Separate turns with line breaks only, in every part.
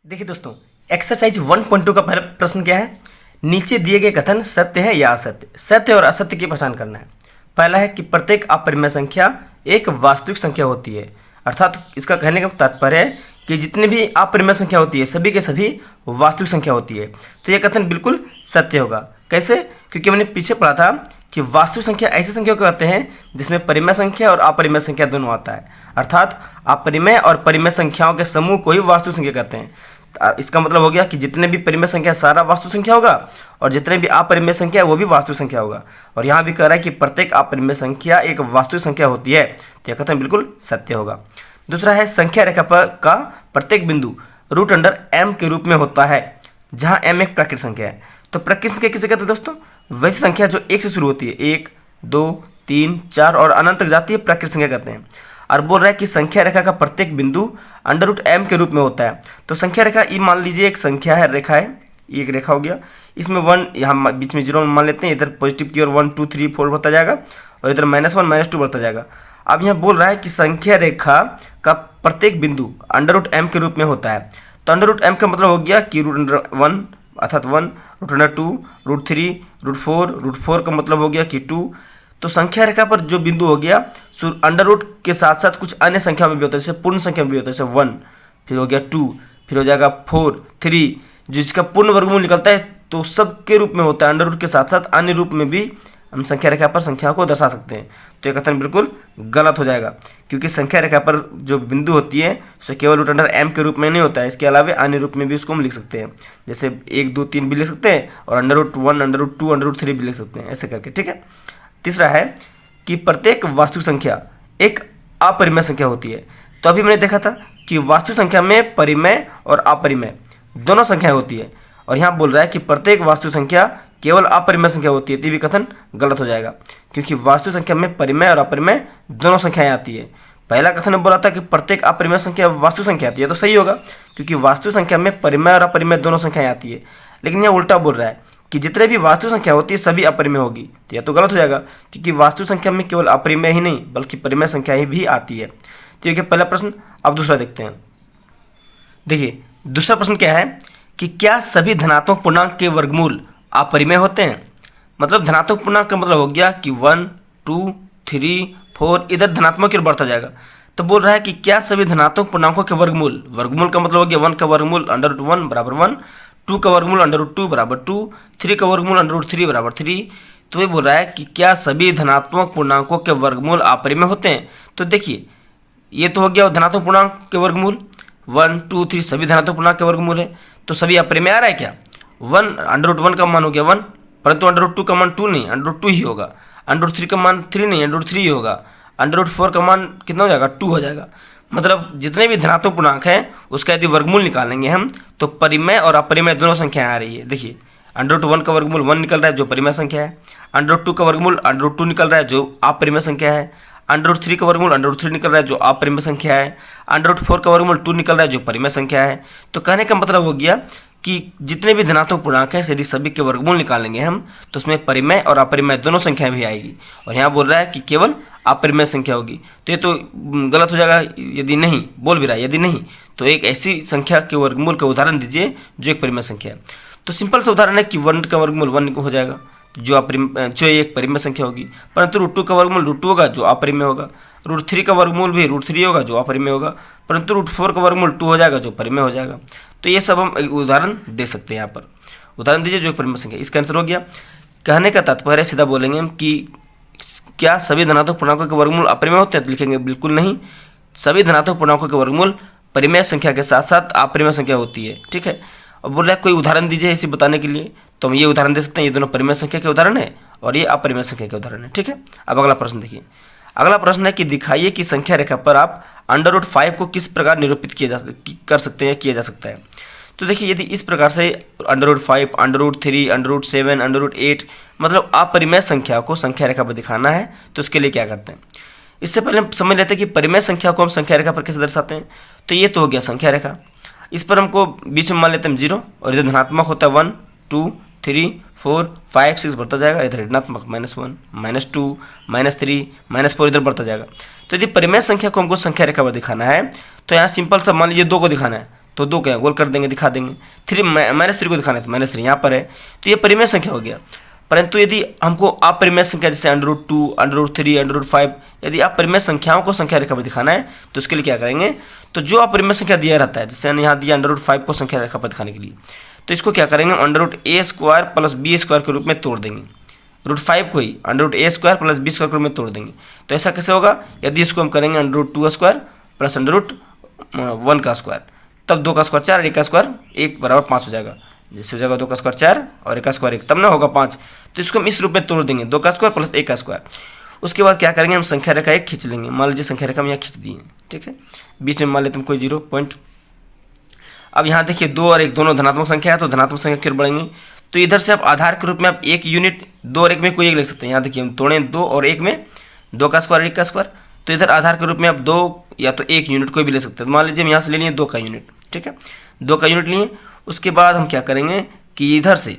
देखिए दोस्तों, एक्सरसाइज 1.2 का पहला प्रश्न क्या है। नीचे दिए गए कथन सत्य है या असत्य। सत्य और असत्य की पहचान करना है। पहला है कि प्रत्येक अपरिमेय संख्या एक वास्तविक संख्या होती है, अर्थात इसका कहने का तात्पर्य है कि जितनी भी अपरिमेय संख्या होती है सभी के सभी वास्तविक संख्या होती है। तो यह कथन बिल्कुल सत्य होगा। कैसे? क्योंकि मैंने पीछे पढ़ा था कि वास्तविक संख्या ऐसी संख्या को कहते हैं जिसमें परिमेय संख्या और अपरिमेय संख्या दोनों आता है, अर्थात अपरिमेय और परिमेय संख्याओं के समूह को ही वास्तविक संख्या कहते हैं। इसका मतलब हो गया कि जितने भी परिमेय संख्या सारा वास्तविक संख्या होगा और जितने भी अपरिमेय संख्या वो भी वास्तविक संख्या होगा। और यहाँ भी कह रहा है कि प्रत्येक अपरिमेय संख्या एक वास्तविक संख्या होती है, तो यह कथन बिल्कुल सत्य होगा। दूसरा है संख्या रेखा पर का प्रत्येक बिंदु √m के रूप में होता है, जहाँ m एक प्राकृतिक संख्या है। तो प्राकृतिक संख्या किसे कहते हैं दोस्तों? वैसी संख्या जो 1 से शुरू होती है, 1, 2, 3, 4 और अनंत तक जाती है, प्राकृतिक संख्या कहते हैं। और बोल रहा है कि संख्या रेखा का प्रत्येक बिंदु √m के रूप में होता है। तो संख्या रेखा ये मान लीजिए एक संख्या है, रेखा है, ये एक रेखा हो गया। इसमें 1 यहाँ बीच में 0 मान लेते हैं, इधर पॉजिटिव की ओर 1, 2, 3, 4 बढ़ता जाएगा और इधर -1, -2 बढ़ता जाएगा। अब यहाँ बोल रहा है कि संख्या रेखा का प्रत्येक बिंदु √m के रूप में होता है। तो √m का मतलब हो गया कि √1 अर्थात 1, √2, √3, √4 का मतलब हो गया कि 2। तो संख्या रेखा पर जो बिंदु हो गया √ के साथ साथ कुछ अन्य संख्या में भी होता है, जैसे पूर्ण संख्या में भी होता है, जैसे 1, फिर हो गया 2, फिर हो जाएगा 4, 3, जिसका पूर्ण वर्गमूल निकलता है, तो सब के रूप में होता है। √ के साथ साथ अन्य रूप में भी हम संख्या रेखा पर संख्याओं को दर्शा सकते हैं। तो यह कथन बिल्कुल गलत हो जाएगा, क्योंकि संख्या रेखा पर जो बिंदु होती है उसे केवल √m के रूप में नहीं होता है, इसके अलावा अन्य रूप में भी उसको हम लिख सकते हैं, जैसे 1, 2, 3 भी लिख सकते हैं और √1, √2, √3 भी लिख सकते हैं, ऐसे करके। ठीक है। तीसरा है कि प्रत्येक वास्तविक संख्या एक अपरिमेय संख्या होती है। तो अभी मैंने देखा था कि वास्तविक संख्या में परिमेय और अपरिमेय दोनों संख्याएं होती है, और यहाँ बोल रहा है कि प्रत्येक वास्तविक संख्या केवल अपरिमेय संख्या होती है। तो भी कथन गलत हो जाएगा, क्योंकि वास्तविक संख्या में परिमेय और अपरिमेय दोनों संख्याएं आती है। पहला कथन में बोला था कि प्रत्येक अपरिमेय संख्या वास्तविक संख्या आती है, तो सही होगा, क्योंकि वास्तविक संख्या में परिमेय और अपरिमेय दोनों संख्याएं आती है। लेकिन यह उल्टा बोल रहा है कि जितने भी वास्तविक संख्या होती है सभी अपरिमेय होगी, तो यह तो गलत हो जाएगा, क्योंकि वास्तविक संख्या में केवल अपरिमेय ही नहीं बल्कि परिमेय संख्या ही भी आती है। ठीक है, पहला प्रश्न। अब दूसरा देखते हैं। देखिए दूसरा प्रश्न क्या है कि क्या सभी धनात्मक पूर्णांक के वर्गमूल अपरिमेय होते हैं। मतलब धनात्मक पूर्णांक का मतलब हो गया कि 1, 2, 3, 4 इधर धनात्मक की ओर बढ़ता जाएगा। तो बोल रहा है कि क्या सभी धनात्मक पूर्णांकों के वर्गमूल का मतलब हो गया 1 का वर्गमूल √1 बराबर 1, 2 का वर्गमूल √2 बराबर 2, 3 का वर्गमूल √3 बराबर 3। तो ये बोल रहा है कि क्या सभी धनात्मक पूर्णांकों के वर्गमूल अपरिमेय होते हैं। तो देखिए ये तो हो गया धनात्मक पूर्णांक के वर्गमूल, 1, 2, 3 सभी धनात्मक पूर्णांक के वर्गमूल है, तो सभी अपरिमेय आ रहा है क्या। 1 √1 का मान हो गया 1, परंतु √2 का मान 2 नहीं, √2 ही होगा। √3 का मान 3 नहीं, √3 ही होगा। √4 का मान कितना हो जाएगा, 2 हो जाएगा। मतलब जितने भी धनात्मक पूर्णांक हैं उसका यदि वर्गमूल निकालेंगे हम, तो परिमेय और अपरिमेय दोनों संख्याएं आ रही है। देखिए √1 का वर्गमूल 1 निकल रहा है जो परिमेय संख्या है, √2 का वर्गमूल √2 निकल रहा है जो अपरिमेय संख्या है, √3 का वर्गमूल √3 निकल रहा है जो अपरिमेय संख्या है, √4 का वर्गमूल 2 निकल रहा है जो परिमेय संख्या है। तो कहने का मतलब हो गया कि जितने भी धनात्मक पूर्णांक हैं यदि सभी के वर्गमूल निकालेंगे हम, तो उसमें परिमेय और अपरिमेय दोनों संख्याएं भी आएगी। और यहाँ बोल रहा है कि केवल अपरिमेय संख्या होगी, तो ये तो गलत हो जाएगा। यदि नहीं, बोल भी रहा है यदि नहीं, तो एक ऐसी संख्या के वर्गमूल का उदाहरण दीजिए जो एक परिमेय संख्या है। तो सिंपल सा उदाहरण है कि 1 का वर्गमूल 1 हो जाएगा जो एक परिमेय संख्या होगी, परंतु √2 का वर्गमूल √2 होगा जो अपरिमेय होगा, √3 का वर्गमूल भी √3 होगा जो अपरिमेय होगा, परंतु √4 का वर्गमूल 2 हो जाएगा जो परिमेय हो जाएगा। तो ये सब हम उदाहरण दे सकते हैं। यहाँ पर उदाहरण दीजिए जो एक परिमेय संख्या। इसका आंसर हो गया। कहने का तात्पर्य सीधा बोलेंगे हम कि क्या सभी धनात्मक पूर्णांकों के वर्गमूल अपरिमेय होते हैं, तो लिखेंगे बिल्कुल नहीं। सभी धनात्मक पूर्णांकों के वर्गमूल परिमेय संख्या के साथ साथ अपरिमेय संख्या होती है। ठीक है। और बोल रहा है कोई उदाहरण दीजिए इसे बताने के लिए, तो हम ये उदाहरण दे सकते हैं। ये दोनों परिमेय संख्या के उदाहरण है और ये अपरिमेय संख्या के उदाहरण है। ठीक है। अब अगला प्रश्न देखिए। अगला प्रश्न है कि दिखाइए कि संख्या रेखा पर आप √5 को किस प्रकार निरूपित किया जा सकता है। तो देखिए यदि इस प्रकार से √5, √3, √7, √8 मतलब अपरिमेय संख्या को संख्या रेखा पर दिखाना है, तो उसके लिए क्या करते हैं। इससे पहले हम समझ लेते हैं कि परिमेय संख्या को हम संख्या रेखा पर कैसे दर्शाते हैं। तो ये तो हो गया संख्या रेखा, इस पर हमको बीच में मान लेते हैं 0, और इधर धनात्मक होता है 1, 2, 3, 4, 5, 6 बढ़ता जाएगा, इधर ऋणात्मक -1, -2, -3, -4 इधर बढ़ता जाएगा। तो यदि परिमेय संख्या को हमको संख्या रेखा पर दिखाना है, तो यहाँ सिंपल सा मान लीजिए 2 को दिखाना है, तो तो 2 क्या गोल कर देंगे, दिखा देंगे। 3 -3 को दिखाना है तो -3 यहाँ पर है, तो ये परिमेय संख्या हो गया। परंतु यदि हमको अपरिमेय संख्या जैसे √2, √3, √5, यदि अपरिमेय संख्याओं को संख्या रेखा पर दिखाना है तो उसके लिए क्या करेंगे, तो जो अपरिमेय संख्या दिया रहता है, जैसे यहाँ दिया √5 को संख्या रेखा पर दिखाने के लिए, तो इसको क्या करेंगे √a² + b² के रूप में तोड़ देंगे। √5 को ही √a² + b² के रूप में तोड़ देंगे। तो ऐसा कैसे होगा, यदि इसको हम करेंगे √2² + √1², तब 2 का स्क्वायर 4, 1 का स्क्वायर 1 = 5 हो जाएगा। जैसे हो जाएगा 2 का स्क्वायर 4 और 1 का स्क्वायर 1, तब ना होगा 5। तो इसको हम इस रूप में तोड़ देंगे, 2 का स्क्वायर + 1 का स्क्वायर। उसके बाद क्या करेंगे, हम संख्या रेखा एक खींच लेंगे। मान लीजिए संख्या रेखा हम यहाँ खींच दिए, ठीक है, बीच में मान लेते हैं कोई 0 पॉइंट। अब यहाँ देखिए 2 और 1 दोनों धनात्मक संख्या है, तो धनात्मक संख्या की ओर बढ़ेंगे। तो इधर से आप आधार के रूप में आप 1 यूनिट, 2 और 1 में कोई एक लिख सकते हैं। यहाँ देखिए हम तोड़ें 2 और 1 में, 2 का स्क्वायर 1 का स्क्वायर, तो इधर आधार के रूप में आप 2 या तो 1 यूनिट कोई भी ले सकते हैं। तो मान लीजिए हम यहाँ से ले लिए 2 का यूनिट, ठीक है, 2 का यूनिट लिए। उसके बाद हम क्या करेंगे कि इधर से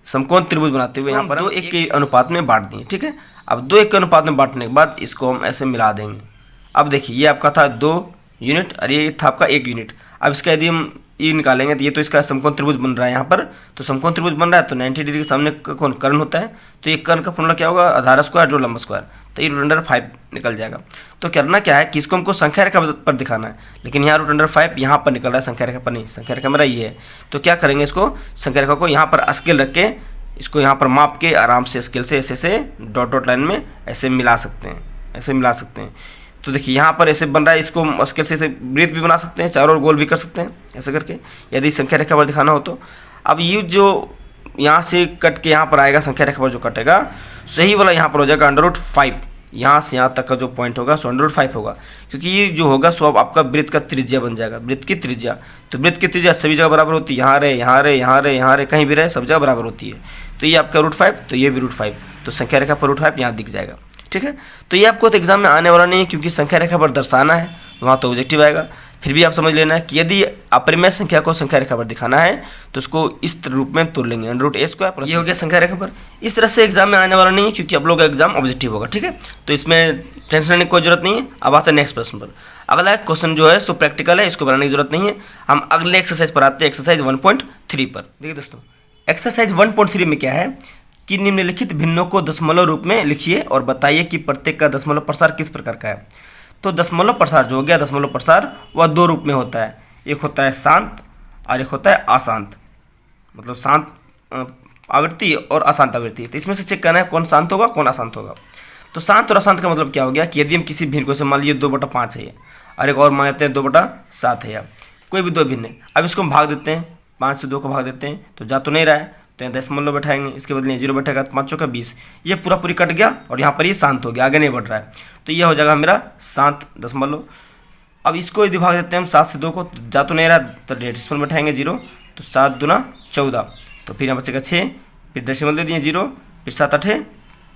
समकोण त्रिभुज बनाते हुए यहाँ पर 2:1 के अनुपात में बांट दिए, ठीक है। अब 2:1 के अनुपात में बांटने के बाद इसको हम ऐसे मिला देंगे। अब देखिए ये आपका था 2 यूनिट और ये था आपका 1 यूनिट। अब इसका यदि हम ये निकालेंगे तो ये तो इसका समकोण त्रिभुज बन रहा है यहाँ पर, तो समकोण त्रिभुज बन रहा है तो 90 डिग्री के सामने कौन कर्ण होता है, तो ये कर्ण का फॉर्मूला क्या होगा, आधार स्क्वायर जो लंब स्क्वायर, तो ये √5 निकल जाएगा। तो करना क्या है कि इसको हमको संख्या रेखा पर दिखाना है, लेकिन यहाँ √5 यहाँ पर निकल रहा है, संख्या रेखा पर नहीं, संख्या रेखा मेरा ये है। तो क्या करेंगे, इसको संख्या रेखा को यहाँ पर स्केल रख के इसको यहाँ पर माप के आराम से स्केल से ऐसे डॉट लाइन में ऐसे मिला सकते हैं, ऐसे मिला सकते हैं। तो देखिए यहाँ पर ऐसे बन रहा है, इसको स्केल से वृत्त भी बना सकते हैं, चारों ओर गोल भी कर सकते हैं ऐसे करके, यदि संख्या रेखा पर दिखाना हो तो। अब ये जो यहाँ से कट के यहाँ पर आएगा, संख्या रेखा पर जो कटेगा सही वाला यहाँ पर हो जाएगा √5, यहाँ से यहाँ तक का जो पॉइंट होगा सो √5 होगा, क्योंकि ये जो होगा सो अब आपका वृत्त का त्रिज्या बन जाएगा, वृत्त की त्रिज्या। तो वृत्त की त्रिज्या सभी जगह बराबर होती है, यहाँ रहे, यहाँ रहे, यहाँ रहे, यहाँ रहे, कहीं भी रहे, सब जगह बराबर होती है। तो ये आपका √5, तो ये भी √5, तो संख्या रेखा पर √5 यहाँ दिख जाएगा, ठीक है। तो ये आपको तो एग्जाम में आने वाला नहीं है, क्योंकि संख्या रेखा पर दर्शाना है, वहाँ तो ऑब्जेक्टिव आएगा। फिर भी आप समझ लेना है कि यदि अपरिमेय संख्या को संख्या रेखा पर दिखाना है तो उसको इस रूप में तोड़ लेंगे, √a², ये हो गया संख्या रेखा पर। इस तरह से एग्जाम में आने वाला नहीं है, क्योंकि आप लोग का एग्जाम ऑब्जेक्टिव होगा, ठीक है। तो इसमें टेंशन लेने की कोई जरूरत नहीं है। अब आते हैं नेक्स्ट प्रश्न पर। अगला क्वेश्चन जो है सो प्रैक्टिकल है, इसको बनाने की जरूरत नहीं है। हम अगले एक्सरसाइज पर आते हैं, एक्सरसाइज 1.3 पर। देखिए दोस्तों, एक्सरसाइज 1.3 में क्या है कि निम्नलिखित भिन्नों को दशमलव रूप में लिखिए और बताइए कि प्रत्येक का दशमलव प्रसार किस प्रकार का है। तो दशमलव प्रसार जो हो गया, दशमलव प्रसार वह 2 रूप में होता है, एक होता है शांत और एक होता है अशांत, मतलब शांत आवृत्ति और अशांत आवृत्ति। तो इसमें से चेक करना है कौन शांत होगा कौन अशांत होगा। तो शांत और अशांत का मतलब क्या हो गया कि यदि हम किसी भिन्न को से मान लीजिए 2/5 है और एक और मान लेते हैं 2/7 है, या कोई भी 2 भिन्न है। अब इसको हम भाग देते हैं, 5 से 2 को भाग देते हैं, तो जा तो नहीं रहा है, तो यहाँ दशमलव बैठाएंगे, इसके बदले 0 बैठेगा, तो 5 चौका 20, ये पूरी कट गया और यहाँ पर ये शांत हो गया, आगे नहीं बढ़ रहा है, तो ये हो जाएगा मेरा शांत दशमलव। अब इसको यदि भाग देते हैं हम 7 से 2 को, जा तो नहीं रहा, तो डेसिमल बैठाएंगे 0, तो 7 दूना 14, तो फिर यहाँ बचेगा 6, फिर डेसिमल दे दिए 0, फिर 7 8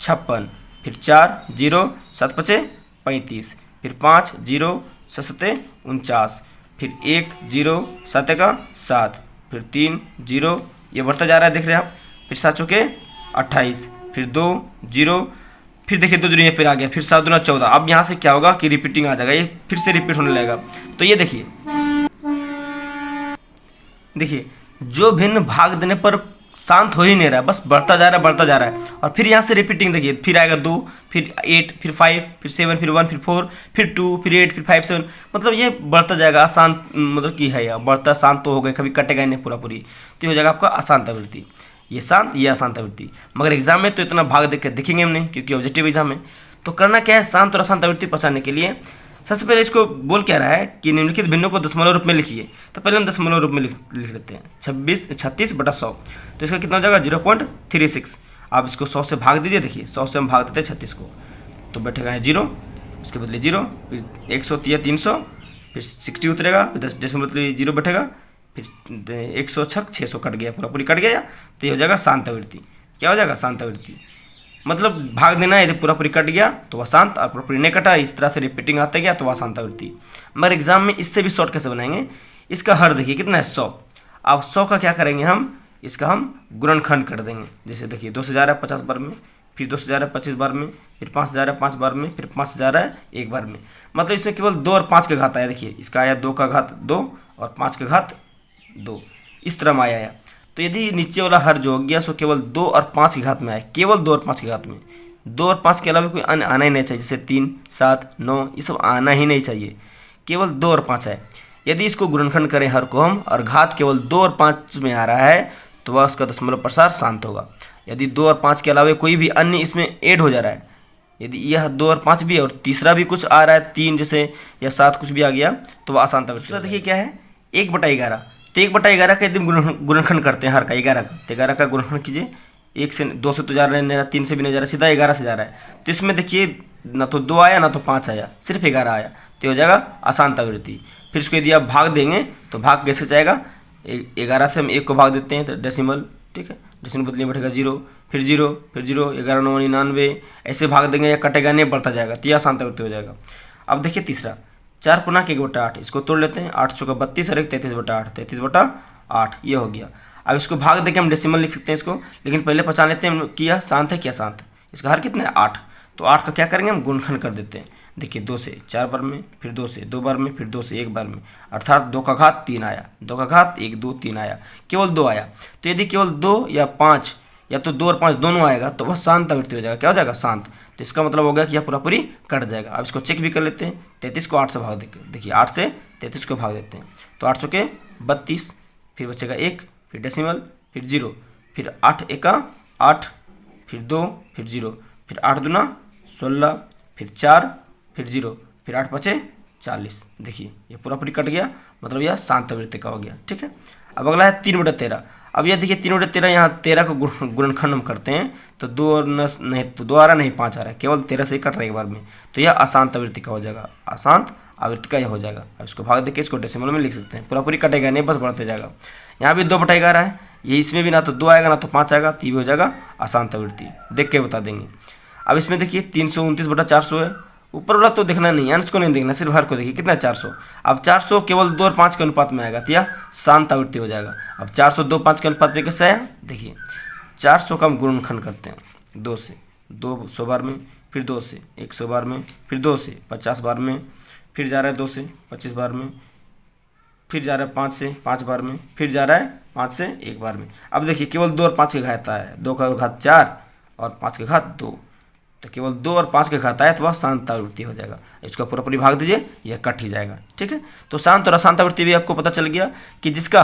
56, फिर 4 0 7 5 35, फिर 5 0 7 49, फिर 1 0 7 का 7, फिर 3 0, ये बढ़ता जा रहा है देख रहे हैं आप, फिर 7 चौके 28, फिर 2 0, फिर देखिए 2 0 ये फिर आ गया, फिर 7 दूना 14। अब यहाँ से क्या होगा कि रिपीटिंग आ जाएगा, ये फिर से रिपीट होने लगेगा। तो ये देखिए जो भिन्न भाग देने पर शांत हो ही नहीं रहा है, बस बढ़ता जा रहा है। और फिर यहाँ से रिपीटिंग देखिए, फिर आएगा 2, फिर 8, फिर 5, फिर 7, फिर 1, फिर 4, फिर 2, फिर 8, फिर 5 7, मतलब ये बढ़ता जाएगा। अशांत मतलब की है, या बढ़ता शांत तो हो गए, कभी कटेगा ही नहीं पूरी, तो ये हो जाएगा आपका अशांत आवृत्ति। ये शांत, ये अशांत आवृत्ति। मगर एग्जाम में तो इतना भाग देख के दिखेंगे हम नहीं, क्योंकि ऑब्जेक्टिव एग्जाम है। तो करना क्या है, शांत और अशांत आवृत्ति पहचानने के लिए सबसे पहले इसको बोल क्या रहा है कि निम्नलिखित भिन्नों को दशमलव रूप में लिखिए। तो पहले हम दशमलव रूप में लिख लेते हैं, 36/100, तो इसका कितना हो जाएगा 0.36। आप इसको 100 से भाग दीजिए, देखिए 100 से हम भाग देते हैं 36 को, तो बैठेगा 0, उसके बदले 0, फिर 100 या 300, फिर 60 उतरेगा, फिर 10 डेसिमल 0 बैठेगा, फिर 100 छक 600 कट गया, पूरी कट गया, तो ये हो जाएगा शांत आवृत्ति। क्या हो जाएगा, शांत आवृत्ति। मतलब भाग देना, यदि पूरी कट गया तो वह शांत, और पूरी नहीं कटा, इस तरह से रिपीटिंग आते गया तो वह शांत आवृत्ति। मगर एग्जाम में इससे भी शॉर्ट कैसे बनाएंगे, इसका हर देखिए कितना है 100। अब 100 का क्या करेंगे हम, इसका हम गुणनखंड कर देंगे। जैसे देखिए 2000 है 50 बार में, फिर 2000 है 25 बार में, फिर 5000 है 5 बार में, फिर 5000 है 1 बार में। मतलब इसमें केवल 2 और 5 का घात आया। देखिए इसका आया 2 का घात 2 और 5 का घात 2, इस तरह में आया। तो यदि नीचे वाला हर जो हो गया सो केवल 2 और 5 की घात में आए, केवल 2 और 5 की घात में, 2 और 5 के अलावा कोई अन्य आना ही नहीं चाहिए, जैसे 3, 7, 9 ये सब आना ही नहीं चाहिए, केवल 2 और 5 है। यदि इसको गुणनखंड करें हर को हम और घात केवल 2 और 5 में आ रहा है तो वह उसका दशमलव प्रसार शांत होगा। यदि 2 और 5 के अलावा कोई भी अन्य इसमें ऐड हो जा रहा है, यदि यह 2 और 5 भी है और तीसरा भी कुछ आ रहा है 3 जैसे या 7 कुछ भी आ गया तो वह अशांत आवृत्ति। दूसरा देखिए क्या है 1/11। तो 1/11 का यदि गुणनखंड करते हैं हर का 11 का, तो 11 का गुणनखंड कीजिए, 1 से 2 से तो जा रहा है, 3 से भी नहीं जा रहा, सीधा 11 से जा रहा है। तो इसमें देखिए ना तो 2 आया ना तो 5 आया, सिर्फ 11 आया, तो हो जाएगा अशांत आवृत्ति। फिर इसको यदि आप भाग देंगे तो भाग कैसे जाएगा, 11 से हम 1 को भाग देते हैं तो डेसिमल, ठीक है, डेसिमल बदले बैठेगा 0, फिर 0, फिर 0, 11 9 99, ऐसे भाग देंगे या कटेगा नहीं, बढ़ता जाएगा, तो यह अशांत आवृत्ति हो जाएगा। अब देखिए तीसरा 4 पूर्णांक 1/8, इसको तोड़ लेते हैं, 8 चौका 32 और 1 33/8, 33/8 ये हो गया। अब इसको भाग देके हम डेसिमल लिख सकते हैं इसको, लेकिन पहले पहचान लेते हैं कि यह शांत है क्या शांत है। इसका हर कितना है 8, तो 8 का क्या करेंगे हम गुणनखंड कर देते हैं। देखिए 2 से 4 बार में, फिर 2 से 2 बार में, फिर 2 से 1 बार में, अर्थात 2 का घात 3 आया, 2 का घात 1 2 3 आया, केवल 2 आया। तो यदि केवल 2 या 5 या तो 2 और 5 दोनों आएगा तो वह शांत आवृत्ति हो जाएगा। क्या हो जाएगा शांत। तो इसका मतलब हो गया कि यह पूरी कट जाएगा। अब इसको चेक भी कर लेते हैं, 33 को 8 से भाग देंगे, देखिए 8 से 33 को भाग देते हैं तो 8 चौके 32, फिर बचेगा 1, फिर डेसिमल, फिर 0, फिर 8 एका 8, फिर 2, फिर 0, फिर 8 दूना 16, फिर 4, फिर 0, फिर 8 5 40। देखिए ये पूरी कट गया, मतलब यह शांत आवृत्ति का हो गया। ठीक है, अब अगला है 3/13। अब यह देखिए 3/13, यहाँ 13 को गुणनखंड हम करते हैं तो 2 और नहीं तो 2 आ रहा नहीं 5 आ रहा है, केवल 13 से ही कट रहा है एक बार में, तो यह अशांत आवृत्ति का हो जाएगा, अशांत आवृत्ति का यह हो जाएगा। अब इसको भाग देके इसको डेसिमल में लिख सकते हैं, पूरी कटेगा नहीं, बस बढ़ते जाएगा। यहाँ भी 2/11 है, ये इसमें भी ना तो 2 आएगा ना तो 5 आएगा, तो ये भी हो जाएगा अशांत आवृत्ति, देख के बता देंगे। अब इसमें देखिए 329/400 है, ऊपर वाला तो देखना नहीं है, इसको नहीं देखना, सिर्फ हर को देखिए कितना है 400। अब 400 केवल 2 और 5 के अनुपात में आएगा तो यह शांत आवृत्ति हो जाएगा। अब 400 2 5 के अनुपात में कैसे आया, देखिए 400 का हम गुणनखंड करते हैं 2 से 200 बार में, फिर 2 से 100 बार में, फिर 2 से 50 बार में, फिर जा रहा है 2 से 25 बार में, फिर जा रहा है 5 से 5 बार में, फिर जा रहा है 5 से 1 बार में। अब देखिए केवल 2 और 5 के घात आया, 2 का घात 4 और 5 के घात 2, तो केवल 2 और 5 के घात आया तो वह शांत आवृत्ति हो जाएगा। इसको पूरी भाग दीजिए, यह कट ही जाएगा। ठीक है, तो शांत और अशांत आवृत्ति भी आपको पता चल गया कि जिसका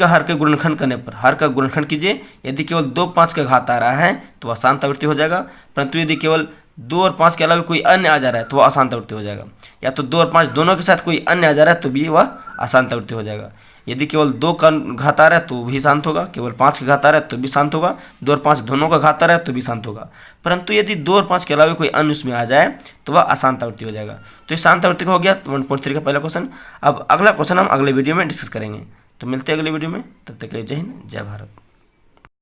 हर के गुणनखंड करने पर हर का गुणनखंड कीजिए, यदि केवल 2 5 का घात आ रहा है तो वह शांत आवृत्ति हो जाएगा, परंतु यदि केवल 2 और 5 के अलावा कोई अन्य आ जा रहा है तो वह अशांत आवृत्ति हो जाएगा, या तो 2 और 5 दोनों के साथ कोई अन्य आ जा रहा है तो भी वह अशांत आवृत्ति हो जाएगा। यदि केवल 2 का घात आ रहा है तो भी शांत होगा, केवल 5 का घात आ रहा है तो भी शांत होगा, 2 और 5 दोनों का घात आ रहा है तो भी शांत होगा, परंतु यदि 2 और 5 के अलावा कोई अन्य उसमें आ जाए तो वह अशांत आवृत्ति हो जाएगा। तो ये शांत आवृत्ति का हो गया 1.3 का पहला क्वेश्चन। अब अगला क्वेश्चन हम अगले वीडियो में डिस्कस करेंगे, तो मिलते हैं अगले वीडियो में, तब तक के लिए जय हिंद जय भारत।